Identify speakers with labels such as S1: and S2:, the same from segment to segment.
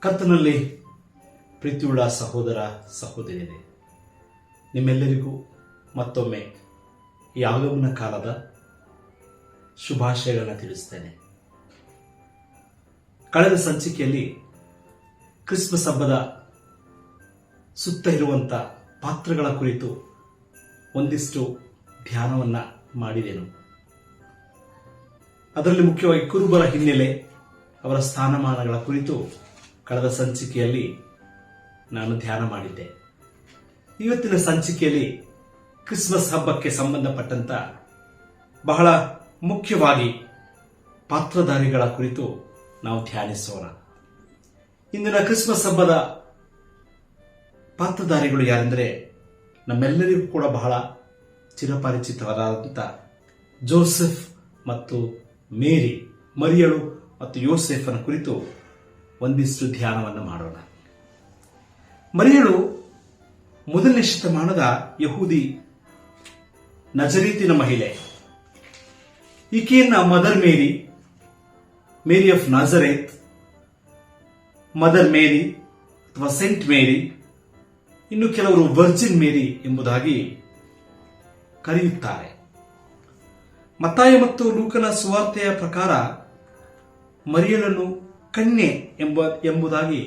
S1: ಕರ್ತನಲ್ಲಿ ಪ್ರೀತಿಯುಳ್ಳ ಸಹೋದರ ಸಹೋದರಿಯರೇ, ನಿಮ್ಮೆಲ್ಲರಿಗೂ ಮತ್ತೊಮ್ಮೆ ಈ ಆಗಮನ ಕಾಲದ ಶುಭಾಶಯಗಳನ್ನು ತಿಳಿಸ್ತೇನೆ. ಕಳೆದ ಸಂಚಿಕೆಯಲ್ಲಿ ಕ್ರಿಸ್ಮಸ್ ಹಬ್ಬದ ಸುತ್ತ ಇರುವಂಥ ಪಾತ್ರಗಳ ಕುರಿತು ಒಂದಿಷ್ಟು ಧ್ಯಾನವನ್ನು ಮಾಡಿದೆನು. ಅದರಲ್ಲಿ ಮುಖ್ಯವಾಗಿ ಕುರುಬರ ಹಿನ್ನೆಲೆ, ಅವರ ಸ್ಥಾನಮಾನಗಳ ಕುರಿತು ಕಳೆದ ಸಂಚಿಕೆಯಲ್ಲಿ ನಾನು ಧ್ಯಾನ ಮಾಡಿದ್ದೆ. ಇವತ್ತಿನ ಸಂಚಿಕೆಯಲ್ಲಿ ಕ್ರಿಸ್ಮಸ್ ಹಬ್ಬಕ್ಕೆ ಸಂಬಂಧಪಟ್ಟಂತ ಬಹಳ ಮುಖ್ಯವಾಗಿ ಪಾತ್ರಧಾರಿಗಳ ಕುರಿತು ನಾವು ಧ್ಯಾನಿಸೋಣ. ಇಂದಿನ ಕ್ರಿಸ್ಮಸ್ ಹಬ್ಬದ ಪಾತ್ರಧಾರಿಗಳು ಯಾರೆಂದರೆ, ನಮ್ಮೆಲ್ಲರಿಗೂ ಕೂಡ ಬಹಳ ಚಿರಪರಿಚಿತವಾದಂಥ ಜೋಸೆಫ್ ಮತ್ತು ಮೇರಿ, ಮರಿಯಳು ಮತ್ತು ಯೋಸೆಫನ ಕುರಿತು ಒಂದಿಷ್ಟು ಧ್ಯಾನವನ್ನು ಮಾಡೋಣ. ಮರಿಯಳು ಮೊದಲನೇ ಶತಮಾನದ ಯಹೂದಿ ನಜರೀತಿನ ಮಹಿಳೆ. ಈಕೆಯನ್ನ mother Mary, Mary of Nazareth, mother Mary ಅಥವಾ ಸೆಂಟ್ ಮೇರಿ, ಇನ್ನು ಕೆಲವರು ವರ್ಜಿನ್ ಮೇರಿ ಎಂಬುದಾಗಿ ಕರೆಯುತ್ತಾರೆ. ಮತ್ತಾಯ ಮತ್ತು ಲೂಕನ ಸುವಾರ್ತೆಯ ಪ್ರಕಾರ ಮರಿಯಳನ್ನು ಕನ್ಯೆ ಎಂಬುದಾಗಿ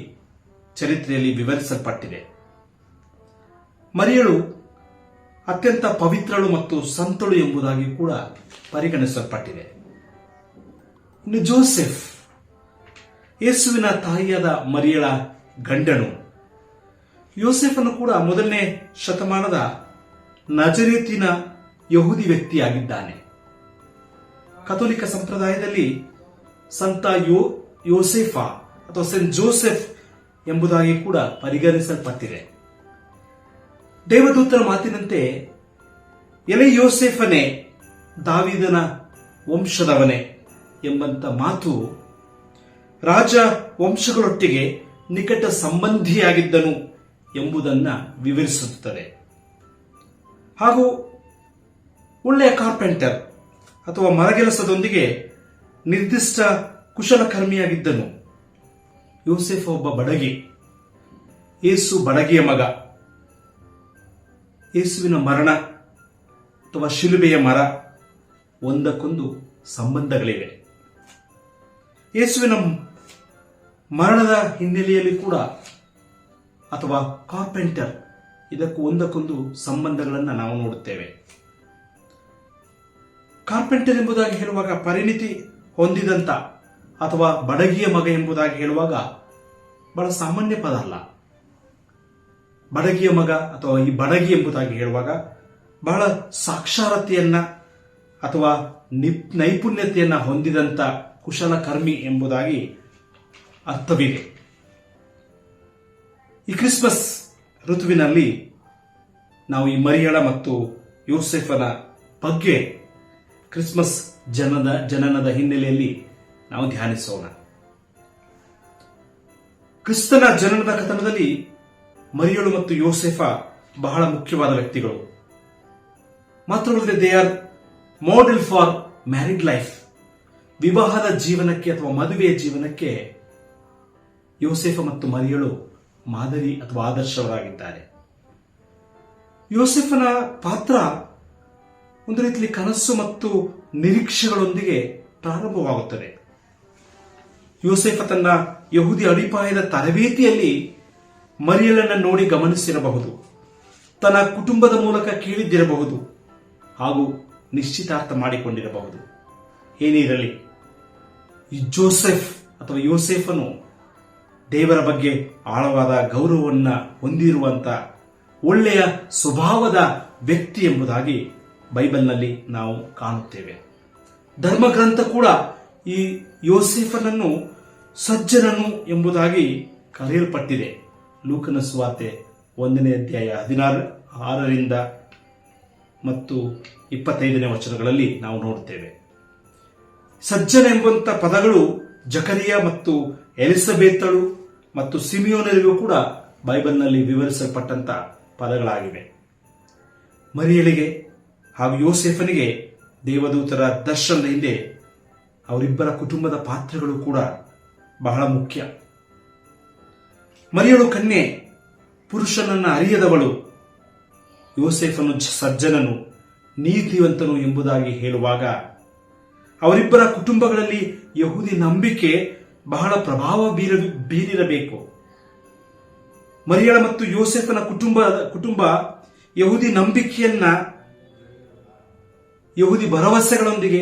S1: ಚರಿತ್ರೆಯಲ್ಲಿ ವಿವರಿಸಲ್ಪಟ್ಟಿದೆ. ಮರಿಯಳು ಅತ್ಯಂತ ಪವಿತ್ರಳು ಮತ್ತು ಸಂತಳು ಎಂಬುದಾಗಿ ಕೂಡ ಪರಿಗಣಿಸಲ್ಪಟ್ಟಿದೆ. ಇನ್ನು ಜೋಸೆಫ್, ಯೇಸುವಿನ ತಾಯಿಯಾದ ಮರಿಯಳ ಗಂಡನು. ಯೋಸೆಫನು ಕೂಡ ಮೊದಲನೇ ಶತಮಾನದ ನಜರೇತಿನ ಯಹೂದಿ ವ್ಯಕ್ತಿಯಾಗಿದ್ದಾನೆ. ಕಥೋಲಿಕ ಸಂಪ್ರದಾಯದಲ್ಲಿ ಸಂತ ಯೋಸೆಫ ಅಥವಾ ಸೆಂಟ್ ಜೋಸೆಫ್ ಎಂಬುದಾಗಿ ಕೂಡ ಪರಿಗಣಿಸಲ್ಪಟ್ಟಿದೆ. ದೇವದೂತರ ಮಾತಿನಂತೆ, ಎಲೆ ಯೋಸೆಫನೇ, ದಾವೀದನ ವಂಶದವನೇ ಎಂಬಂತ ಮಾತು ರಾಜ ವಂಶಗಳೊಟ್ಟಿಗೆ ನಿಕಟ ಸಂಬಂಧಿಯಾಗಿದ್ದನು ಎಂಬುದನ್ನು ವಿವರಿಸುತ್ತದೆ. ಹಾಗೂ ಒಳ್ಳೆಯ ಕಾರ್ಪೆಂಟರ್ ಅಥವಾ ಮರಗೆಲಸದೊಂದಿಗೆ ನಿರ್ದಿಷ್ಟ ಕುಶಲಕರ್ಮಿಯಾಗಿದ್ದನು. ಯೋಸೆಫ್ ಒಬ್ಬ ಬಡಗಿ, ಯೇಸು ಬಡಗಿಯ ಮಗ. ಯೇಸುವಿನ ಮರಣ ಅಥವಾ ಶಿಲುಬೆಯ ಮರ ಒಂದಕ್ಕೊಂದು ಸಂಬಂಧಗಳಿವೆ. ಯೇಸುವಿನ ಮರಣದ ಹಿನ್ನೆಲೆಯಲ್ಲಿ ಕೂಡ ಅಥವಾ ಕಾರ್ಪೆಂಟರ್, ಇದಕ್ಕೂ ಒಂದಕ್ಕೊಂದು ಸಂಬಂಧಗಳನ್ನು ನಾವು ನೋಡುತ್ತೇವೆ. ಕಾರ್ಪೆಂಟರ್ ಎಂಬುದಾಗಿ ಹೇಳುವಾಗ ಪರಿಣಿತಿ ಹೊಂದಿದಂತ ಅಥವಾ ಬಡಗಿಯ ಮಗ ಎಂಬುದಾಗಿ ಹೇಳುವಾಗ ಬಹಳ ಸಾಮಾನ್ಯ ಪದ ಅಲ್ಲ. ಬಡಗಿಯ ಮಗ ಅಥವಾ ಈ ಬಡಗಿ ಎಂಬುದಾಗಿ ಹೇಳುವಾಗ ಬಹಳ ಸಾಕ್ಷರತೆಯನ್ನ ಅಥವಾ ನೈಪುಣ್ಯತೆಯನ್ನ ಹೊಂದಿದಂತ ಕುಶಲಕರ್ಮಿ ಎಂಬುದಾಗಿ ಅರ್ಥವಿದೆ. ಈ ಕ್ರಿಸ್ಮಸ್ ಋತುವಿನಲ್ಲಿ ನಾವು ಈ ಮರಿಯಳ ಮತ್ತು ಯೋಸೆಫನ ಬಗ್ಗೆ ಕ್ರಿಸ್ಮಸ್ ಜನನದ ಹಿನ್ನೆಲೆಯಲ್ಲಿ ನಾವು ಧ್ಯಾನಿಸೋಣ. ಕ್ರಿಸ್ತನ ಜನನದ ಕಥನದಲ್ಲಿ ಮರಿಯಳು ಮತ್ತು ಯೋಸೆಫ ಬಹಳ ಮುಖ್ಯವಾದ ವ್ಯಕ್ತಿಗಳು. ಮಾತ್ರವಲ್ಲದೆ they are model for married life. ವಿವಾಹದ ಜೀವನಕ್ಕೆ ಅಥವಾ ಮದುವೆಯ ಜೀವನಕ್ಕೆ ಯೋಸೆಫ ಮತ್ತು ಮರಿಯಳು ಮಾದರಿ ಅಥವಾ ಆದರ್ಶವರಾಗಿದ್ದಾರೆ. ಯೋಸೆಫನ ಪಾತ್ರ ಒಂದು ರೀತಿಯಲ್ಲಿ ಕನಸು ಮತ್ತು ನಿರೀಕ್ಷೆಗಳೊಂದಿಗೆ ಪ್ರಾರಂಭವಾಗುತ್ತದೆ. ಯೋಸೆಫ ತನ್ನ ಯಹೂದಿ ಅಡಿಪಾಯದ ತರಬೇತಿಯಲ್ಲಿ ಮರಿಯಳನ್ನು ನೋಡಿ ಗಮನಿಸಿರಬಹುದು, ತನ್ನ ಕುಟುಂಬದ ಮೂಲಕ ಕೇಳಿದ್ದಿರಬಹುದು, ಹಾಗೂ ನಿಶ್ಚಿತಾರ್ಥ ಮಾಡಿಕೊಂಡಿರಬಹುದು. ಏನೇ ಇರಲಿ, ಈ ಜೋಸೆಫ್ ಅಥವಾ ಯೋಸೆಫನು ದೇವರ ಬಗ್ಗೆ ಆಳವಾದ ಗೌರವವನ್ನು ಹೊಂದಿರುವಂತ ಒಳ್ಳೆಯ ಸ್ವಭಾವದ ವ್ಯಕ್ತಿ ಎಂಬುದಾಗಿ ಬೈಬಲ್ನಲ್ಲಿ ನಾವು ಕಾಣುತ್ತೇವೆ. ಧರ್ಮಗ್ರಂಥ ಕೂಡ ಈ ಯೋಸೆಫನನ್ನು ಸಜ್ಜನನು ಎಂಬುದಾಗಿ ಕರೆಯಲ್ಪಟ್ಟಿದೆ. ಲೂಕನ ಸುವಾರ್ತೆ 1ನೇ ಅಧ್ಯಾಯ 16ರಿಂದ ಮತ್ತು 25ನೇ ವಚನಗಳಲ್ಲಿ ನಾವು ನೋಡುತ್ತೇವೆ. ಸಜ್ಜನ ಎಂಬಂತ ಪದಗಳು ಜಕರಿಯ ಮತ್ತು ಎಲಿಸಬೇತಳು ಮತ್ತು ಸಿಮಿಯೋನರಿಗೂ ಕೂಡ ಬೈಬಲ್ನಲ್ಲಿ ವಿವರಿಸಲ್ಪಟ್ಟಂತ ಪದಗಳಾಗಿವೆ. ಮರಿಯಳಿಗೆ ಹಾಗೂ ಯೋಸೆಫನಿಗೆ ದೇವದೂತರ ದರ್ಶನದ ಹಿಂದೆ ಅವರಿಬ್ಬರ ಕುಟುಂಬದ ಪಾತ್ರಗಳು ಕೂಡ ಬಹಳ ಮುಖ್ಯ. ಮರಿಯಳು ಕನ್ಯೆ, ಪುರುಷನನ್ನ ಅರಿಯದವಳು, ಯೋಸೇಫನು ಸಜ್ಜನನು, ನೀತಿವಂತನು ಎಂಬುದಾಗಿ ಹೇಳುವಾಗ ಅವರಿಬ್ಬರ ಕುಟುಂಬಗಳಲ್ಲಿ ಯಹೂದಿ ನಂಬಿಕೆ ಬಹಳ ಪ್ರಭಾವ ಬೀರಿರಬೇಕು. ಮರಿಯಳ ಮತ್ತು ಯೋಸೇಫನ ಕುಟುಂಬ ಯಹೂದಿ ನಂಬಿಕೆಯನ್ನ, ಯಹೂದಿ ಭರವಸೆಗಳೊಂದಿಗೆ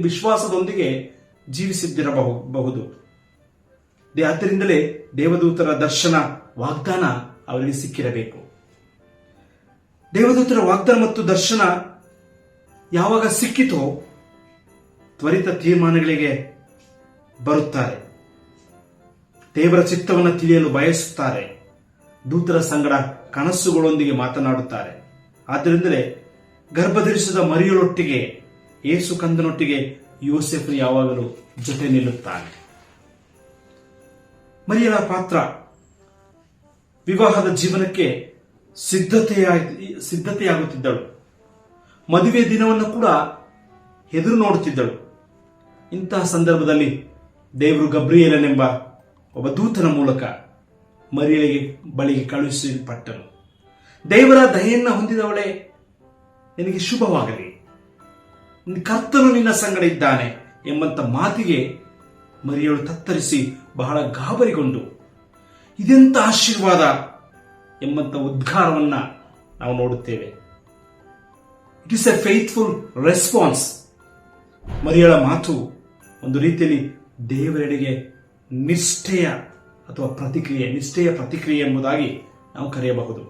S1: ವಿಶ್ವಾಸದೊಂದಿಗೆ ಜೀವಿಸಿದ್ದಿರಬಹುದು. ಆದ್ದರಿಂದಲೇ ದೇವದೂತರ ದರ್ಶನ, ವಾಗ್ದಾನ ಅವರಿಗೆ ಸಿಕ್ಕಿರಬೇಕು. ದೇವದೂತರ ವಾಗ್ದಾನ ಮತ್ತು ದರ್ಶನ ಯಾವಾಗ ಸಿಕ್ಕಿತೋ ತ್ವರಿತ ತೀರ್ಮಾನಗಳಿಗೆ ಬರುತ್ತಾರೆ. ದೇವರ ಚಿತ್ತವನ್ನು ತಿಳಿಯಲು ಬಯಸುತ್ತಾರೆ. ದೂತರ ಸಂಗಡ ಕನಸುಗಳೊಂದಿಗೆ ಮಾತನಾಡುತ್ತಾರೆ. ಆದ್ದರಿಂದಲೇ ಗರ್ಭಧರಿಸಿದ ಮರಿಯಳೊಟ್ಟಿಗೆ, ಯೇಸು ಕಂದನೊಟ್ಟಿಗೆ ಯೋಸೇಫನು ಯಾವಾಗಲೂ ಜೊತೆ ನಿಲ್ಲುತ್ತಾನೆ. ಮರಿಯಳ ಪಾತ್ರ ವಿವಾಹದ ಜೀವನಕ್ಕೆ ಸಿದ್ಧತೆಯಾಗುತ್ತಿದ್ದಳು. ಮದುವೆ ದಿನವನ್ನು ಕೂಡ ಎದುರು ನೋಡುತ್ತಿದ್ದಳು. ಇಂತಹ ಸಂದರ್ಭದಲ್ಲಿ ದೇವರು ಗಬ್ರಿಯೇಲನೆಂಬ ಒಬ್ಬ ದೂತನ ಮೂಲಕ ಮರಿಯಳಿಗೆ ಬಳಿಗೆ ಕಳುಹಿಸಲ್ಪಟ್ಟನು. ದೇವರ ದಯೆಯನ್ನು ಹೊಂದಿದವಳೇ, ನಿನಗೆ ಶುಭವಾಗಲಿ, ಕರ್ತನು ನಿನ್ನ ಸಂಗಡ ಇದ್ದಾನೆ ಎಂಬಂತ ಮಾತಿಗೆ ಮರಿಯಳು ತತ್ತರಿಸಿ ಬಹಳ ಗಾಬರಿಗೊಂಡು, ಇದೆಂತ ಆಶೀರ್ವಾದ ಎಂಬಂತ ಉದ್ಗಾರವನ್ನ ನಾವು ನೋಡುತ್ತೇವೆ. It is a faithful response. ಮರಿಯಳ ಮಾತು ಒಂದು ರೀತಿಯಲ್ಲಿ ದೇವರೆಡೆಗೆ ನಿಷ್ಠೆಯ ಪ್ರತಿಕ್ರಿಯೆ ಎಂಬುದಾಗಿ ನಾವು ಕರೆಯಬಹುದು.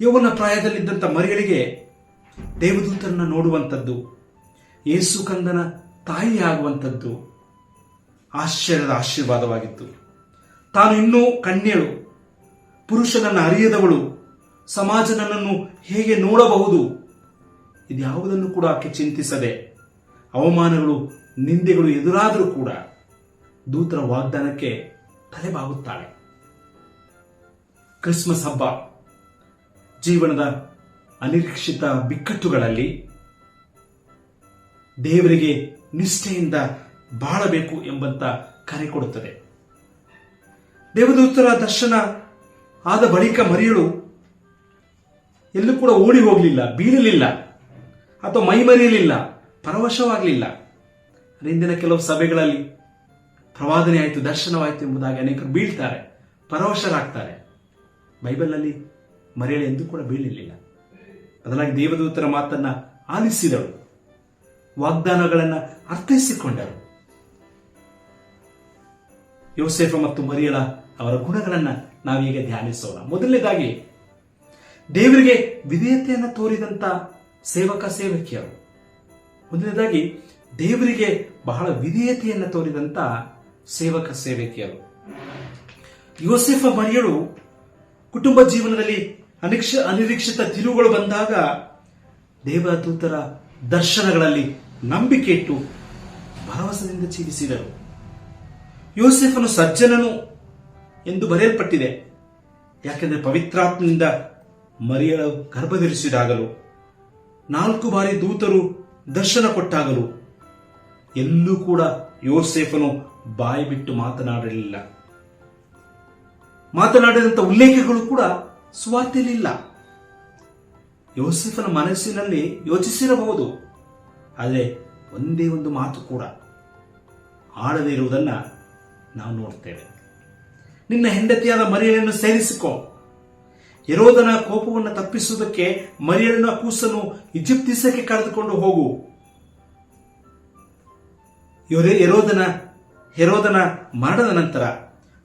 S1: ಯೌವನ ಪ್ರಾಯದಲ್ಲಿದ್ದಂಥ ಮರಿಯಳಿಗೆ ದೇವದೂತರನ್ನ ನೋಡುವಂಥದ್ದು, ಯೇಸು ಕಂದನ ತಾಯಿಯಾಗುವಂಥದ್ದು ಆಶ್ಚರ್ಯದ ಆಶೀರ್ವಾದವಾಗಿತ್ತು. ತಾನು ಇನ್ನೂ ಕನ್ಯಳು, ಪುರುಷನನ್ನು ಅರಿಯದವಳು, ಸಮಾಜ ನನ್ನನ್ನು ಹೇಗೆ ನೋಡಬಹುದು, ಇದ್ಯಾವುದನ್ನು ಕೂಡ ಆಕೆ ಚಿಂತಿಸದೆ, ಅವಮಾನಗಳು, ನಿಂದೆಗಳು ಎದುರಾದರೂ ಕೂಡ ದೂತರ ವಾಗ್ದಾನಕ್ಕೆ ತಲೆಬಾಗುತ್ತಾಳೆ. ಕ್ರಿಸ್ಮಸ್ ಹಬ್ಬ ಜೀವನದ ಅನಿರೀಕ್ಷಿತ ಬಿಕ್ಕಟ್ಟುಗಳಲ್ಲಿ ದೇವರಿಗೆ ನಿಷ್ಠೆಯಿಂದ ಬಾಳಬೇಕು ಎಂಬಂತ ಕರೆ ಕೊಡುತ್ತದೆ. ದೇವದೂತರ ದರ್ಶನ ಆದ ಬಳಿಕ ಮರಿಯಳು ಎಲ್ಲೂ ಕೂಡ ಓಡಿ ಹೋಗಲಿಲ್ಲ, ಬೀಳಲಿಲ್ಲ ಅಥವಾ ಮೈಮರೆಯಲಿಲ್ಲ, ಪರವಶವಾಗಲಿಲ್ಲ. ಹಿಂದಿನ ಕೆಲವು ಸಭೆಗಳಲ್ಲಿ ಪ್ರವಾದನೆ ಆಯಿತು, ದರ್ಶನವಾಯಿತು ಎಂಬುದಾಗಿ ಅನೇಕರು ಬೀಳ್ತಾರೆ, ಪರವಶರಾಗ್ತಾರೆ. ಬೈಬಲ್ನಲ್ಲಿ ಮರಿಯಳು ಎಂದೂ ಕೂಡ ಬೀಳಲಿಲ್ಲ. ಬದಲಾಗಿ ದೇವದೂತರ ಮಾತನ್ನ ಆಲಿಸಿದಳು, ವಾಗ್ದಾನಗಳನ್ನು ಅರ್ಥೈಸಿಕೊಂಡರು. ಯೋಸೇಫ ಮತ್ತು ಮರಿಯಳ ಅವರ ಗುಣಗಳನ್ನ ನಾವೀಗ ಧ್ಯಾನಿಸೋಣ. ಮೊದಲನೇದಾಗಿ ದೇವರಿಗೆ ವಿಧೇಯತೆಯನ್ನು ತೋರಿದಂತ ಸೇವಕಿಯರು. ಮೊದಲನೇದಾಗಿ ದೇವರಿಗೆ ಬಹಳ ವಿಧೇಯತೆಯನ್ನು ತೋರಿದಂತ ಸೇವಕಿಯರು. ಯೋಸೇಫ ಮರಿಯಳು ಕುಟುಂಬ ಜೀವನದಲ್ಲಿ ಅನಿರೀಕ್ಷಿತ ತಿರುವುಗಳು ಬಂದಾಗ ದೇವದೂತರ ದರ್ಶನಗಳಲ್ಲಿ ನಂಬಿಕೆ ಇಟ್ಟು ಭರವಸೆಯಿಂದ ಜೀವಿಸಿದರು. ಯೋಸೇಫನು ಸಜ್ಜನನು ಎಂದು ಬರೆಯಲ್ಪಟ್ಟಿದೆ. ಯಾಕೆಂದರೆ ಪವಿತ್ರಾತ್ಮನಿಂದ ಮರಿಯಳು ಗರ್ಭಧರಿಸಿದಾಗಲೂ 4 ಬಾರಿ ದೂತರು ದರ್ಶನ ಕೊಟ್ಟಾಗಲೂ ಎಲ್ಲೂ ಕೂಡ ಯೋಸೇಫನು ಬಾಯಿ ಬಿಟ್ಟು ಮಾತನಾಡಲಿಲ್ಲ. ಮಾತನಾಡಿದಂಥ ಉಲ್ಲೇಖಗಳು ಕೂಡ ಸುವಾರ್ತೆಯಲ್ಲಿಲ್ಲ. ಯೋಸೇಫನ ಮನಸ್ಸಿನಲ್ಲಿ ಯೋಚಿಸಿರಬಹುದು, ಆದರೆ ಒಂದೇ ಒಂದು ಮಾತು ಕೂಡ ಆಡದೇ ಇರುವುದನ್ನ ನಾವು ನೋಡ್ತೇವೆ. ನಿನ್ನ ಹೆಂಡತಿಯಾದ ಮರಿಯಳನ್ನು ಸೇರಿಸಿಕೊ. ಹೆರೋದನ ಕೋಪವನ್ನು ತಪ್ಪಿಸುವುದಕ್ಕೆ ಮರಿಯಳನ ಕೂಸನ್ನು ಈಜಿಪ್ಟ್ ದೇಶಕ್ಕೆ ಕರೆದುಕೊಂಡು ಹೋಗು. ಹೆರೋದನ ಮರಣದ ನಂತರ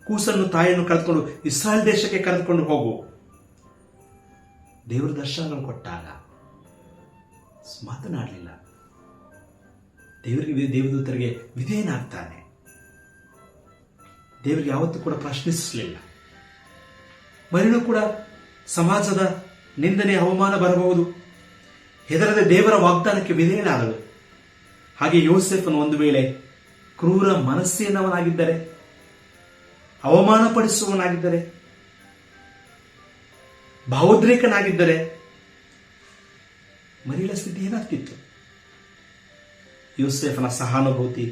S1: ಕೂಸನ್ನು, ತಾಯಿಯನ್ನು ಕರೆದುಕೊಂಡು ಇಸ್ರಾಯೇಲ್ ದೇಶಕ್ಕೆ ಕರೆದುಕೊಂಡು ಹೋಗು. ದೇವರ ದರ್ಶನಗಳನ್ನು ಕೊಟ್ಟಾಗ ಮಾತನಾಡಲಿಲ್ಲ. ದೇವದೂತರಿಗೆ ವಿಧೇಯನಾಗ್ತಾನೆ. ದೇವರಿಗೆ ಯಾವತ್ತೂ ಕೂಡ ಪ್ರಶ್ನಿಸಲಿಲ್ಲ. ಮರಿಯಳು ಕೂಡ ಸಮಾಜದ ನಿಂದನೆ, ಅವಮಾನ ಬರಬಹುದು, ಹೆದರದೆ ದೇವರ ವಾಗ್ದಾನಕ್ಕೆ ವಿಧೇಯನಾದಳು. ಹಾಗೆ ಯೋಸೇಫನು ಒಂದು ವೇಳೆ ಕ್ರೂರ ಮನಸ್ಸಿನವನಾಗಿದ್ದರೆ, ಅವಮಾನ ಪಡಿಸುವವನಾಗಿದ್ದರೆ, ಭಾವೋದ್ರೇಕನಾಗಿದ್ದರೆ ಮರಿಯಳ ಸ್ಥಿತಿ ಏನಾಗ್ತಿತ್ತು? ಯೋಸೇಫನ ಸಹಾನುಭೂತಿ,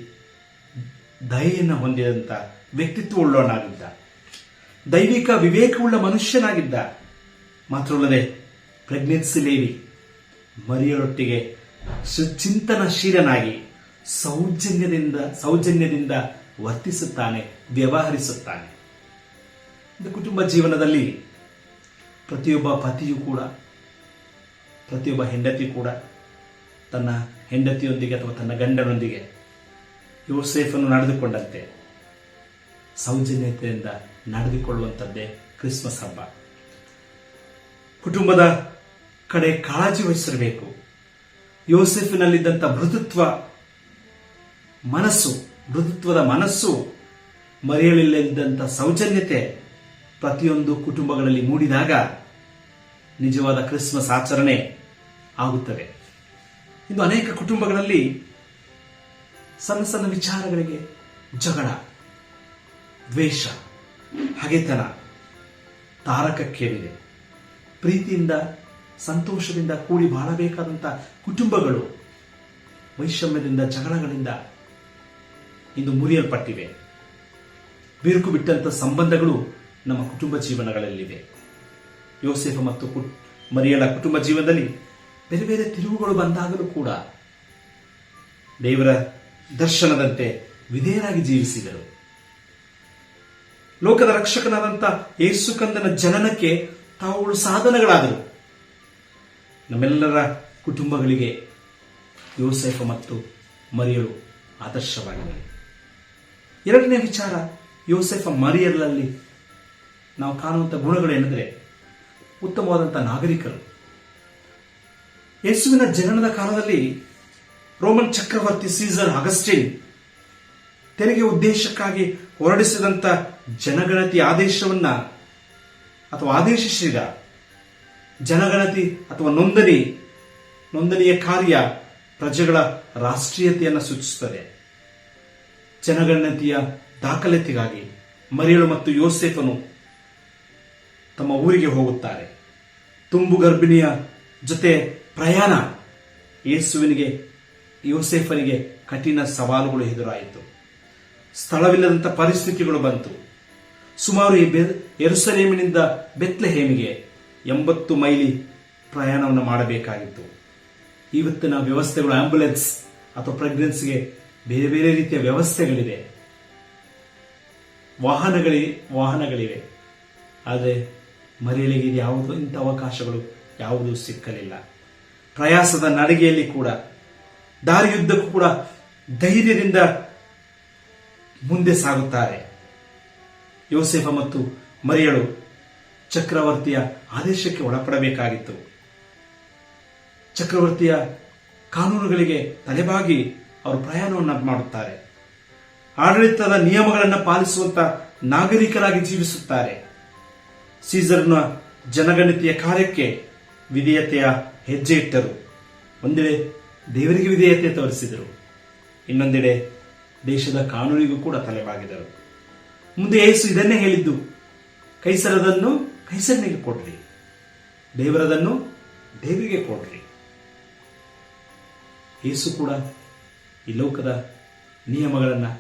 S1: ದಯೆಯನ್ನು ಹೊಂದಿದಂತ ವ್ಯಕ್ತಿತ್ವವುಳ್ಳವನಾಗಿದ್ದ, ದೈವಿಕ ವಿವೇಕವುಳ್ಳ ಮನುಷ್ಯನಾಗಿದ್ದ. ಮಾತ್ರವಲ್ಲದೆ ಪ್ರೆಗ್ನೆನ್ಸಿ ಲೇವಿ ಮರಿಯಳೊಟ್ಟಿಗೆ ಚಿಂತನಶೀಲನಾಗಿ ಸೌಜನ್ಯದಿಂದ ವರ್ತಿಸುತ್ತಾನೆ, ವ್ಯವಹರಿಸುತ್ತಾನೆ. ಇದು ಕುಟುಂಬ ಜೀವನದಲ್ಲಿ ಪ್ರತಿಯೊಬ್ಬ ಪತಿಯೂ ಕೂಡ, ಪ್ರತಿಯೊಬ್ಬ ಹೆಂಡತಿ ಕೂಡ ತನ್ನ ಹೆಂಡತಿಯೊಂದಿಗೆ ಅಥವಾ ತನ್ನ ಗಂಡನೊಂದಿಗೆ ಯೋಸೇಫನು ನಡೆದುಕೊಂಡಂತೆ ಸೌಜನ್ಯತೆಯಿಂದ ನಡೆದುಕೊಳ್ಳುವಂಥದ್ದೇ ಕ್ರಿಸ್ಮಸ್ ಹಬ್ಬ. ಕುಟುಂಬದ ಕಡೆ ಕಾಳಜಿ ವಹಿಸಿರಬೇಕು. ಯೋಸೇಫಿನಲ್ಲಿದ್ದಂಥ ಮೃದುತ್ವದ ಮನಸ್ಸು, ಮರಿಯಳಲ್ಲಿದ್ದಂಥ ಸೌಜನ್ಯತೆ ಪ್ರತಿಯೊಂದು ಕುಟುಂಬಗಳಲ್ಲಿ ಮೂಡಿದಾಗ ನಿಜವಾದ ಕ್ರಿಸ್ಮಸ್ ಆಚರಣೆ ಆಗುತ್ತದೆ. ಇಂದು ಅನೇಕ ಕುಟುಂಬಗಳಲ್ಲಿ ಸಣ್ಣ ಸಣ್ಣ ವಿಚಾರಗಳಿಗೆ ಜಗಳ, ದ್ವೇಷ, ಹಗೆತನ ತಾರಕಕ್ಕೇರಿದೆ. ಪ್ರೀತಿಯಿಂದ ಸಂತೋಷದಿಂದ ಕೂಡಿ ಬಾಳಬೇಕಾದಂಥ ಕುಟುಂಬಗಳು ವೈಷಮ್ಯದಿಂದ, ಜಗಳಗಳಿಂದ ಇಂದು ಮುರಿಯಲ್ಪಟ್ಟಿವೆ. ಬಿರುಕು ಬಿಟ್ಟಂತ ಸಂಬಂಧಗಳು ನಮ್ಮ ಕುಟುಂಬ ಜೀವನಗಳಲ್ಲಿವೆ. ಯೋಸೇಫ ಮತ್ತು ಮರಿಯಳ ಕುಟುಂಬ ಜೀವನದಲ್ಲಿ ಬೇರೆ ಬೇರೆ ತಿರುವುಗಳು ಬಂದಾಗಲೂ ಕೂಡ ದೇವರ ದರ್ಶನದಂತೆ ವಿಧೇಯರಾಗಿ ಜೀವಿಸಿದರು. ಲೋಕದ ರಕ್ಷಕನಾದಂಥ ಯೇಸು ಕಂದನ ಜನನಕ್ಕೆ ತಾವುಗಳು ಸಾಧನಗಳಾದರು. ನಮ್ಮೆಲ್ಲರ ಕುಟುಂಬಗಳಿಗೆ ಯೋಸೇಫ ಮತ್ತು ಮರಿಯಳು ಆದರ್ಶವಾಗಿದ್ದಾರೆ. ಎರಡನೇ ವಿಚಾರ, ಯೋಸೇಫ ಮರಿಯರಲ್ಲಿ ನಾವು ಕಾಣುವಂಥ ಗುಣಗಳೇನೆಂದರೆ ಉತ್ತಮವಾದಂಥ ನಾಗರಿಕರು. ಯೇಸುವಿನ ಜನನದ ಕಾಲದಲ್ಲಿ ರೋಮನ್ ಚಕ್ರವರ್ತಿ ಸೀಸರ್ ಅಗಸ್ಟಿನ್ ತೆರಿಗೆ ಉದ್ದೇಶಕ್ಕಾಗಿ ಹೊರಡಿಸಿದಂಥ ಜನಗಣತಿ ಆದೇಶವನ್ನ ಅಥವಾ ಆದೇಶಿಸಿದ ಜನಗಣತಿ ಅಥವಾ ನೋಂದಣಿಯ ಕಾರ್ಯ ಪ್ರಜೆಗಳ ರಾಷ್ಟ್ರೀಯತೆಯನ್ನು ಸೂಚಿಸುತ್ತದೆ. ಜನಗಣತಿಯ ದಾಖಲೆತಿಗಾಗಿ ಮರಿಯಳು ಮತ್ತು ಯೋಸೇಫನು ತಮ್ಮ ಊರಿಗೆ ಹೋಗುತ್ತಾರೆ. ತುಂಬು ಗರ್ಭಿಣಿಯ ಜೊತೆ ಪ್ರಯಾಣ ಯೋಸೇಫನಿಗೆ ಕಠಿಣ ಸವಾಲುಗಳು ಎದುರಾಯಿತು. ಸ್ಥಳವಿಲ್ಲದಂಥ ಪರಿಸ್ಥಿತಿಗಳು ಬಂತು. ಸುಮಾರು ಯೆರೂಸಲೇಮಿನಿಂದ ಬೆತ್ಲೆಹೇಮಿಗೆ 80 ಮೈಲಿ ಪ್ರಯಾಣವನ್ನು ಮಾಡಬೇಕಾಗಿತ್ತು. ಇವತ್ತಿನ ವ್ಯವಸ್ಥೆಗಳು ಆಂಬ್ಯುಲೆನ್ಸ್ ಅಥವಾ ಪ್ರೆಗ್ನೆನ್ಸಿಗೆ ಬೇರೆ ಬೇರೆ ರೀತಿಯ ವ್ಯವಸ್ಥೆಗಳಿವೆ, ವಾಹನಗಳಿವೆ. ಆದರೆ ಮರಿಯಳಿಗೆ ಯಾವುದು ಇಂಥ ಅವಕಾಶಗಳು ಯಾವುದೂ ಸಿಕ್ಕಲಿಲ್ಲ. ಪ್ರಯಾಸದ ನಡಿಗೆಯಲ್ಲಿ ಕೂಡ, ದಾರಿಯುದ್ದಕ್ಕೂ ಕೂಡ ಧೈರ್ಯದಿಂದ ಮುಂದೆ ಸಾಗುತ್ತಾರೆ. ಯೋಸೇಫ ಮತ್ತು ಮರಿಯಳು ಚಕ್ರವರ್ತಿಯ ಆದೇಶಕ್ಕೆ ಒಳಪಡಬೇಕಾಗಿತ್ತು. ಚಕ್ರವರ್ತಿಯ ಕಾನೂನುಗಳಿಗೆ ತಲೆಬಾಗಿ ಅವರು ಪ್ರಯಾಣವನ್ನು ಮಾಡುತ್ತಾರೆ. ಆಡಳಿತದ ನಿಯಮಗಳನ್ನು ಪಾಲಿಸುವಂತ ನಾಗರಿಕರಾಗಿ ಜೀವಿಸುತ್ತಾರೆ. ಸೀಸರ್ನ ಜನಗಣತಿಯ ಕಾರ್ಯಕ್ಕೆ ವಿಧೇಯತೆಯ ಹೆಜ್ಜೆ ಇಟ್ಟರು. ಒಂದೆಡೆ ದೇವರಿಗೆ ವಿಧೇಯತೆ ತೋರಿಸಿದರು, ಇನ್ನೊಂದೆಡೆ ದೇಶದ ಕಾನೂನಿಗೂ ಕೂಡ ತಲೆಬಾಗಿದರು. ಮುಂದೆ ಯೇಸು ಇದನ್ನೇ ಹೇಳಿದ್ದು, ಕೈಸರದನ್ನು ಕೈಸರನಿಗೆ ಕೊಡ್ರಿ, ದೇವರದನ್ನು ದೇವರಿಗೆ ಕೊಡ್ರಿ. ಯೇಸು ಕೂಡ ಈ ಲೋಕದ ನಿಯಮಗಳನ್ನು,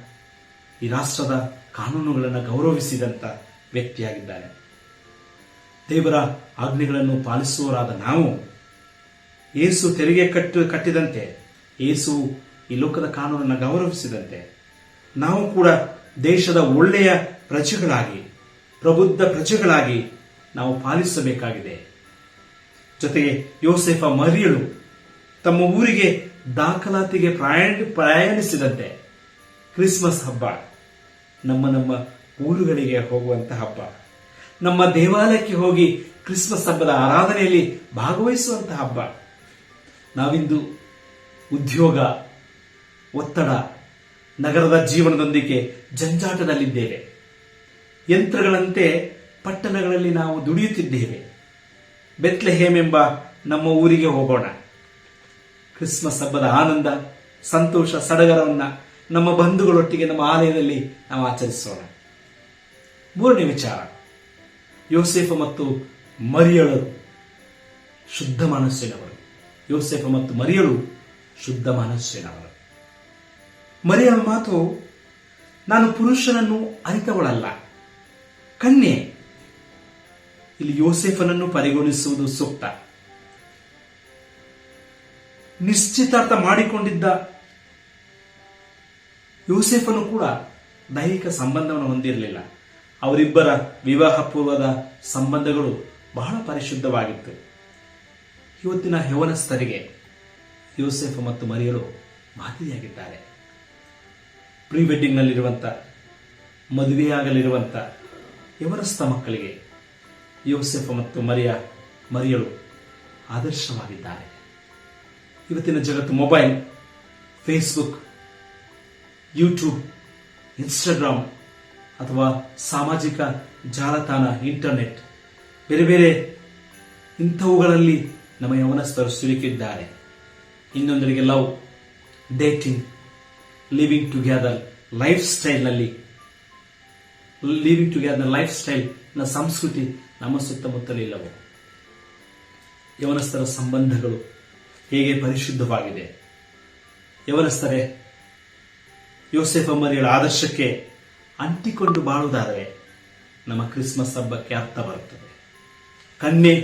S1: ಈ ರಾಷ್ಟ್ರದ ಕಾನೂನುಗಳನ್ನು ಗೌರವಿಸಿದಂಥ ವ್ಯಕ್ತಿಯಾಗಿದ್ದಾನೆ. ದೇವರ ಆಜ್ಞೆಗಳನ್ನು ಪಾಲಿಸುವವರಾದ ನಾವು ಯೇಸು ತೆರಿಗೆ ಕಟ್ಟಿದಂತೆ, ಯೇಸು ಈ ಲೋಕದ ಕಾನೂನನ್ನು ಗೌರವಿಸಿದಂತೆ ನಾವು ಕೂಡ ದೇಶದ ಒಳ್ಳೆಯ ಪ್ರಜೆಗಳಾಗಿ, ಪ್ರಬುದ್ಧ ಪ್ರಜೆಗಳಾಗಿ ನಾವು ಪಾಲಿಸಬೇಕಾಗಿದೆ. ಜೊತೆಗೆ ಯೋಸೇಫ ಮರಿಯಳು ತಮ್ಮ ಊರಿಗೆ ದಾಖಲಾತಿಗೆ ಪ್ರಯಾಣಿಸಿದಂತೆ ಕ್ರಿಸ್ಮಸ್ ಹಬ್ಬ ನಮ್ಮ ಊರುಗಳಿಗೆ ಹೋಗುವಂತ ಹಬ್ಬ, ನಮ್ಮ ದೇವಾಲಯಕ್ಕೆ ಹೋಗಿ ಕ್ರಿಸ್ಮಸ್ ಹಬ್ಬದ ಆರಾಧನೆಯಲ್ಲಿ ಭಾಗವಹಿಸುವಂತಹ ಹಬ್ಬ. ನಾವಿಂದು ಉದ್ಯೋಗ, ಒತ್ತಡ, ನಗರದ ಜೀವನದೊಂದಿಗೆ ಜಂಜಾಟದಲ್ಲಿದ್ದೇವೆ. ಯಂತ್ರಗಳಂತೆ ಪಟ್ಟಣಗಳಲ್ಲಿ ನಾವು ದುಡಿಯುತ್ತಿದ್ದೇವೆ. ಬೆತ್ಲೆಹೇಮ್ ಎಂಬ ನಮ್ಮ ಊರಿಗೆ ಹೋಗೋಣ. ಕ್ರಿಸ್ಮಸ್ ಹಬ್ಬದ ಆನಂದ, ಸಂತೋಷ, ಸಡಗರವನ್ನ ನಮ್ಮ ಬಂಧುಗಳೊಟ್ಟಿಗೆ ನಮ್ಮ ಆಲಯದಲ್ಲಿ ನಾವು ಆಚರಿಸೋಣ. ಮೂರನೇ ವಿಚಾರ, ಯೋಸೇಫ ಮತ್ತು ಮರಿಯಳು ಶುದ್ಧ ಮನಸ್ಸಿನವರು. ಯೋಸೇಫ ಮತ್ತು ಮರಿಯಳು ಶುದ್ಧ ಮನಸ್ಸಿನವರು. ಮರಿಯಳ ಮಾತು ನಾನು ಪುರುಷನನ್ನು ಅರಿತವಳಲ್ಲ, ಕನ್ಯೆ. ಇಲ್ಲಿ ಯೋಸೇಫನನ್ನು ಪರಿಗಣಿಸುವುದು ಸೂಕ್ತ. ನಿಶ್ಚಿತಾರ್ಥ ಮಾಡಿಕೊಂಡಿದ್ದ ಯೋಸೇಫನು ಕೂಡ ದೈಹಿಕ ಸಂಬಂಧವನ್ನು ಹೊಂದಿರಲಿಲ್ಲ. ಅವರಿಬ್ಬರ ವಿವಾಹ ಪೂರ್ವದ ಸಂಬಂಧಗಳು ಬಹಳ ಪರಿಶುದ್ಧವಾಗಿತ್ತು. ಇವತ್ತಿನ ಯೌವನಸ್ಥರಿಗೆ ಯೋಸೇಫ ಮತ್ತು ಮರಿಯಳು ಮಾದರಿಯಾಗಿದ್ದಾರೆ. ಪ್ರೀ ವೆಡ್ಡಿಂಗ್ನಲ್ಲಿರುವಂಥ, ಮದುವೆಯಾಗಲಿರುವಂಥ ಯೌವನಸ್ಥ ಮಕ್ಕಳಿಗೆ ಯೋಸೇಫ ಮತ್ತು ಮರಿಯಳು ಆದರ್ಶವಾಗಿದ್ದಾರೆ. ಇವತ್ತಿನ ಜಗತ್ತು ಮೊಬೈಲ್, ಫೇಸ್ಬುಕ್, ಯೂಟ್ಯೂಬ್, ಇನ್ಸ್ಟಾಗ್ರಾಮ್ ಅಥವಾ ಸಾಮಾಜಿಕ ಜಾಲತಾಣ, ಇಂಟರ್ನೆಟ್, ಬೇರೆ ಬೇರೆ ಇಂಥವುಗಳಲ್ಲಿ ನಮ್ಮ ಯೌವನಸ್ಥರು ಸಿಲುಕಿದ್ದಾರೆ. ಇನ್ನೊಂದರಿಗೆ love, dating, living together lifestyle ನ ಸಂಸ್ಕೃತಿ ನಮ್ಮ ಸುತ್ತಮುತ್ತಲಿಲ್ಲವೋ? ಯೌವನಸ್ಥರ ಸಂಬಂಧಗಳು ಹೇಗೆ ಪರಿಶುದ್ಧವಾಗಿದೆ. ಯೌವನಸ್ಥರೇ, ಯೋಸೇಫ ಮರಿಯಳ ಆದರ್ಶಕ್ಕೆ ಅಂಟಿಕೊಂಡು ಬಾಳುವುದಾದರೆ ನಮ್ಮ ಕ್ರಿಸ್ಮಸ್ ಹಬ್ಬಕ್ಕೆ ಅರ್ಥ ಬರುತ್ತದೆ. ಕನ್ಯೆ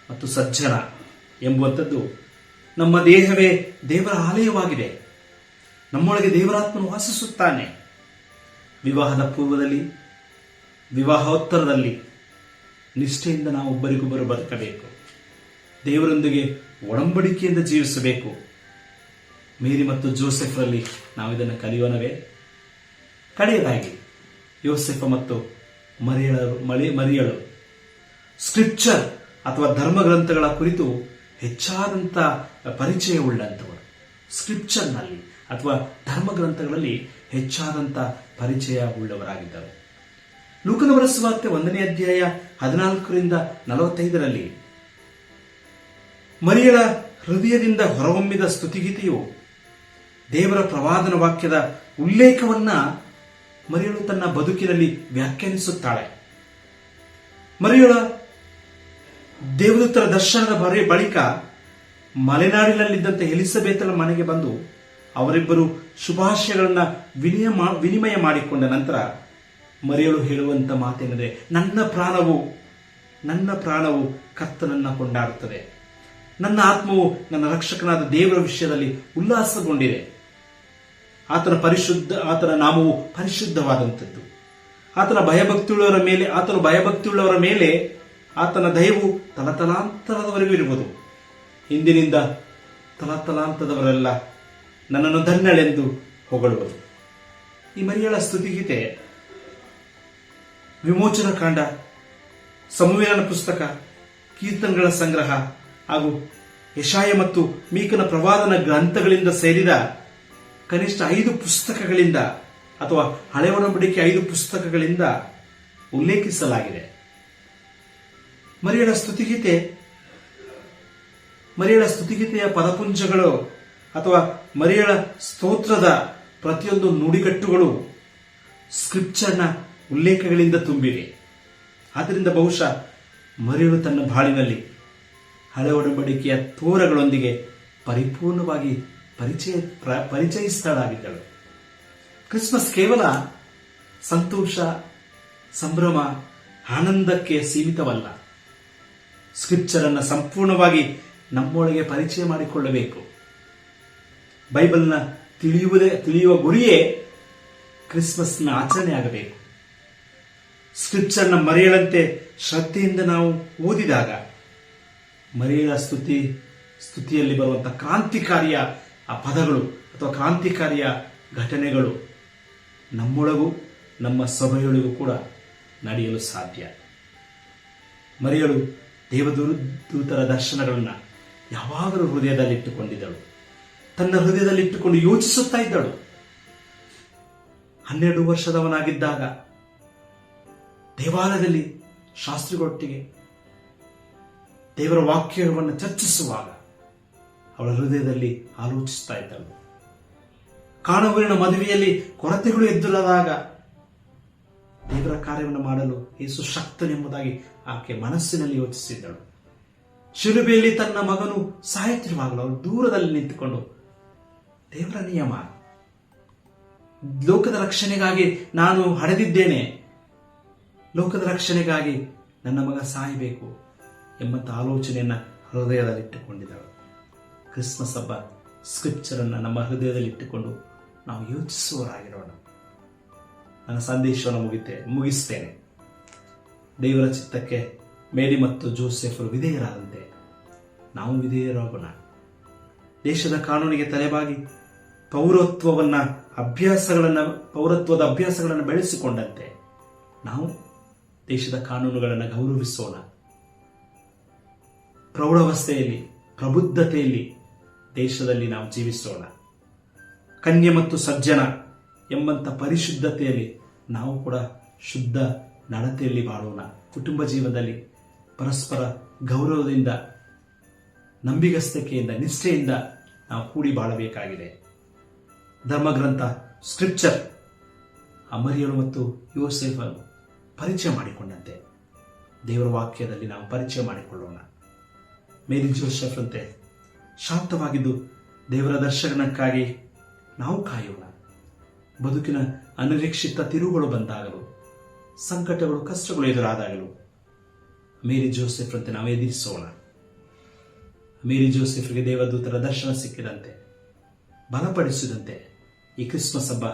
S1: ಮತ್ತು ಸಜ್ಜನ ಎಂಬುವಂಥದ್ದು ನಮ್ಮ ದೇಹವೇ ದೇವರ ಆಲಯವಾಗಿದೆ. ನಮ್ಮೊಳಗೆ ದೇವರಾತ್ಮನು ವಾಸಿಸುತ್ತಾನೆ. ವಿವಾಹದ ಪೂರ್ವದಲ್ಲಿ, ವಿವಾಹೋತ್ತರದಲ್ಲಿ ನಿಷ್ಠೆಯಿಂದ ನಾವು ಒಬ್ಬರಿಗೊಬ್ಬರು ಬದುಕಬೇಕು. ದೇವರೊಂದಿಗೆ ಒಡಂಬಡಿಕೆಯಿಂದ ಜೀವಿಸಬೇಕು. ಮೇರಿ ಮತ್ತು ಜೋಸೆಫರಲ್ಲಿ ನಾವು ಇದನ್ನು ಕಲಿಯೋಣವೇ? ಕಡೆಯದಾಗಿ ಯೋಸೆಫ ಮತ್ತು ಮರಿಯಳು ಸ್ಕ್ರಿಪ್ಚರ್ ಅಥವಾ ಧರ್ಮಗ್ರಂಥಗಳ ಕುರಿತು ಹೆಚ್ಚಾದಂಥ ಪರಿಚಯವುಳ್ಳಂಥವರು. ಸ್ಕ್ರಿಪ್ಚರ್ನಲ್ಲಿ ಅಥವಾ ಧರ್ಮಗ್ರಂಥಗಳಲ್ಲಿ ಹೆಚ್ಚಾದಂಥ ಪರಿಚಯ ಉಳ್ಳವರಾಗಿದ್ದರು. ಲೂಕನ ಸುವಾರ್ತೆ 1ನೇ ಅಧ್ಯಾಯ 14-45 ಮರಿಯಳ ಹೃದಯದಿಂದ ಹೊರಹೊಮ್ಮಿದ ಸ್ತುತಿಗೀತೆಯು ದೇವರ ಪ್ರವಾದನ ವಾಕ್ಯದ ಉಲ್ಲೇಖವನ್ನ ಮರಿಯಳು ತನ್ನ ಬದುಕಿನಲ್ಲಿ ವ್ಯಾಖ್ಯಾನಿಸುತ್ತಾಳೆ. ಮರಿಯಳ ದೇವದೂತರ ದರ್ಶನದ ಬಳಿಕ ಮಲೆನಾಡಿನಲ್ಲಿದ್ದಂಥ ಎಲಿಸಬೇತನ ಮನೆಗೆ ಬಂದು ಅವರಿಬ್ಬರು ಶುಭಾಶಯಗಳನ್ನ ವಿನಿಮಯ ಮಾಡಿಕೊಂಡ ನಂತರ ಮರಿಯಳು ಹೇಳುವಂತ ಮಾತೇನೆಂದರೆ, ನನ್ನ ಪ್ರಾಣವು ಕರ್ತನನ್ನ ಕೊಂಡಾಡುತ್ತದೆ. ನನ್ನ ಆತ್ಮವು ನನ್ನ ರಕ್ಷಕನಾದ ದೇವರ ವಿಷಯದಲ್ಲಿ ಉಲ್ಲಾಸಗೊಂಡಿದೆ. ಆತನ ನಾಮವು ಪರಿಶುದ್ಧವಾದಂಥದ್ದು. ಆತನು ಭಯಭಕ್ತಿಯುಳ್ಳವರ ಮೇಲೆ ಆತನ ದಯವು ತಲತಲಾಂತರದವರೆಗೂ ಇರುವುದು. ಇಂದಿನಿಂದ ತಲತಲಾಂತರದವರೆಲ್ಲ ನನ್ನನ್ನು ಧನ್ಯಳೆಂದು ಹೊಗಳುವರು. ಈ ಮರಿಯಳ ಸ್ತುತಿಗೀತೆ ವಿಮೋಚನ ಕಾಂಡ, ಸಮುವೇಲನ ಪುಸ್ತಕ, ಕೀರ್ತನೆಗಳ ಸಂಗ್ರಹ ಹಾಗೂ ಯೆಶಾಯ ಮತ್ತು ಮೀಕನ ಪ್ರವಾದನ ಗ್ರಂಥಗಳಿಂದ ಸೇರಿದ ಕನಿಷ್ಠ 5 ಪುಸ್ತಕಗಳಿಂದ ಅಥವಾ ಹಳೆ ಒಡಂಬಡಿಕೆ 5 ಪುಸ್ತಕಗಳಿಂದ ಉಲ್ಲೇಖಿಸಲಾಗಿದೆ. ಮರಿಯಳ ಸ್ತುತಿಗೀತೆಯ ಪದಪುಂಜಗಳು ಅಥವಾ ಮರಿಯಳ ಸ್ತೋತ್ರದ ಪ್ರತಿಯೊಂದು ನುಡಿಗಟ್ಟುಗಳು ಸ್ಕ್ರಿಪ್ಚರ್ನ ಉಲ್ಲೇಖಗಳಿಂದ ತುಂಬಿವೆ. ಆದ್ದರಿಂದ ಬಹುಶಃ ಮರಿಯಳು ತನ್ನ ಬಾಳಿನಲ್ಲಿ ಹಳೆ ಒಡಂಬಡಿಕೆಯ ತೋರಗಳೊಂದಿಗೆ ಪರಿಪೂರ್ಣವಾಗಿ ಪರಿಚಯಿಸಿದಳಾಗಿದ್ದಳು. ಕ್ರಿಸ್ಮಸ್ ಕೇವಲ ಸಂತೋಷ, ಸಂಭ್ರಮ, ಆನಂದಕ್ಕೆ ಸೀಮಿತವಲ್ಲ. ಸ್ಕ್ರಿಪ್ಚರ್ ಅನ್ನು ಸಂಪೂರ್ಣವಾಗಿ ನಮ್ಮೊಳಗೆ ಪರಿಚಯ ಮಾಡಿಕೊಳ್ಳಬೇಕು. ಬೈಬಲ್ನ ತಿಳಿಯುವ ಗುರಿಯೇ ಕ್ರಿಸ್ಮಸ್ನ ಆಚರಣೆ ಆಗಬೇಕು. ಸ್ಕ್ರಿಪ್ಚರ್ನ ಮರಿಯಳಂತೆ ಶ್ರದ್ಧೆಯಿಂದ ನಾವು ಓದಿದಾಗ ಮರಿಯಳ ಸ್ತುತಿಯಲ್ಲಿ ಬರುವಂತಹ ಕ್ರಾಂತಿಕಾರಿಯ ಆ ಪದಗಳು ಅಥವಾ ಕ್ರಾಂತಿಕಾರಿಯ ಘಟನೆಗಳು ನಮ್ಮೊಳಗೂ ನಮ್ಮ ಸಭೆಯೊಳಗೂ ಕೂಡ ನಡೆಯಲು ಸಾಧ್ಯ. ಮರಿಯಳು ದೇವದೂತರ ದರ್ಶನಗಳನ್ನು ಯಾವಾಗಲೂ ಹೃದಯದಲ್ಲಿಟ್ಟುಕೊಂಡಿದ್ದಳು. ತನ್ನ ಹೃದಯದಲ್ಲಿಟ್ಟುಕೊಂಡು ಯೋಚಿಸುತ್ತಾ ಇದ್ದಳು. 12 ವರ್ಷದವನಾಗಿದ್ದಾಗ ದೇವಾಲಯದಲ್ಲಿ ಶಾಸ್ತ್ರಿಗಳೊಟ್ಟಿಗೆ ದೇವರ ವಾಕ್ಯವನ್ನು ಚರ್ಚಿಸುವಾಗ ಅವಳ ಹೃದಯದಲ್ಲಿ ಆಲೋಚಿಸ್ತಾ ಇದ್ದಳು. ಕಾಣುವಿನ ಮದುವೆಯಲ್ಲಿ ಕೊರತೆಗಳು ಎದುರಾದಾಗ ದೇವರ ಕಾರ್ಯವನ್ನು ಮಾಡಲು ಯೇಸು ಶಕ್ತನೆಂಬುದಾಗಿ ಆಕೆ ಮನಸ್ಸಿನಲ್ಲಿ ಯೋಚಿಸಿದ್ದಳು. ಶಿಲುಬೆಯಲ್ಲಿ ತನ್ನ ಮಗನು ಸಾಯುತ್ತಿರುವಾಗಲೂ ಅವಳು ದೂರದಲ್ಲಿ ನಿಂತುಕೊಂಡು ದೇವರ ನಿಯಮ, ಲೋಕದ ರಕ್ಷಣೆಗಾಗಿ ನಾನು ಹಡೆದಿದ್ದೇನೆ, ಲೋಕದ ರಕ್ಷಣೆಗಾಗಿ ನನ್ನ ಮಗ ಸಾಯಬೇಕು ಎಂಬಂತ ಆಲೋಚನೆಯನ್ನ ಹೃದಯದಲ್ಲಿಟ್ಟುಕೊಂಡಿದ್ದಳು. ಕ್ರಿಸ್ಮಸ್ ಹಬ್ಬ ಸ್ಕ್ರಿಪ್ಚರ್ ಅನ್ನು ನಮ್ಮ ಹೃದಯದಲ್ಲಿಟ್ಟುಕೊಂಡು ನಾವು ಯೋಚಿಸುವವರಾಗಿರೋಣ. ನನ್ನ ಸಂದೇಶವನ್ನು ಮುಗಿಸ್ತೇನೆ. ದೇವರ ಚಿತ್ತಕ್ಕೆ ಮೇರಿ ಮತ್ತು ಜೋಸೆಫರು ವಿಧೇಯರಾದಂತೆ ನಾವು ವಿಧೇಯರಾಗೋಣ. ದೇಶದ ಕಾನೂನಿಗೆ ತಲೆಬಾಗಿ ಪೌರತ್ವದ ಅಭ್ಯಾಸಗಳನ್ನು ಬೆಳೆಸಿಕೊಂಡಂತೆ ನಾವು ದೇಶದ ಕಾನೂನುಗಳನ್ನು ಗೌರವಿಸೋಣ. ಪ್ರೌಢಾವಸ್ಥೆಯಲ್ಲಿ, ಪ್ರಬುದ್ಧತೆಯಲ್ಲಿ ದೇಶದಲ್ಲಿ ನಾವು ಜೀವಿಸೋಣ. ಕನ್ಯೆ ಮತ್ತು ಸಜ್ಜನ ಎಂಬಂತ ಪರಿಶುದ್ಧತೆಯಲ್ಲಿ ನಾವು ಕೂಡ ಶುದ್ಧ ನಡತೆಯಲ್ಲಿ ಬಾಳೋಣ. ಕುಟುಂಬ ಜೀವನದಲ್ಲಿ ಪರಸ್ಪರ ಗೌರವದಿಂದ, ನಂಬಿಗಸ್ತಿಕೆಯಿಂದ, ನಿಷ್ಠೆಯಿಂದ ನಾವು ಕೂಡಿ ಬಾಳಬೇಕಾಗಿದೆ. ಧರ್ಮಗ್ರಂಥ ಸ್ಕ್ರಿಪ್ಚರ್ ಮರಿಯಳು ಮತ್ತು ಯೋಸೇಫರು ಪರಿಚಯ ಮಾಡಿಕೊಂಡಂತೆ ದೇವರ ವಾಕ್ಯದಲ್ಲಿ ನಾವು ಪರಿಚಯ ಮಾಡಿಕೊಳ್ಳೋಣ. ಮೇರಿ ಜೋಸೆಫ್ರಂತೆ ಶಾಂತವಾಗಿದ್ದು ದೇವರ ದರ್ಶನಕ್ಕಾಗಿ ನಾವು ಕಾಯೋಣ. ಬದುಕಿನ ಅನಿರೀಕ್ಷಿತ ತಿರುವುಗಳು ಬಂದಾಗಲೂ, ಸಂಕಟಗಳು, ಕಷ್ಟಗಳು ಎದುರಾದಾಗಲೂ ಮೇರಿ ಜೋಸೆಫ್ರಂತೆ ನಾವು ಎದುರಿಸೋಣ. ಮೇರಿ ಜೋಸೆಫ್ಗೆ ದೇವದೂತರ ದರ್ಶನ ಸಿಕ್ಕಿದಂತೆ, ಬಲಪಡಿಸಿದಂತೆ ಈ ಕ್ರಿಸ್ಮಸ್ ಹಬ್ಬ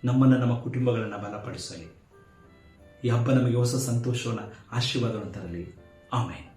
S1: ನಮ್ಮನ್ನು, ನಮ್ಮ ಕುಟುಂಬಗಳನ್ನು ಬಲಪಡಿಸಲಿ. ಈ ಹಬ್ಬ ನಮಗೆ ಹೊಸ ಸಂತೋಷವನ್ನು, ಆಶೀರ್ವಾದವನ್ನು ತರಲಿ. ಆಮೇನ್.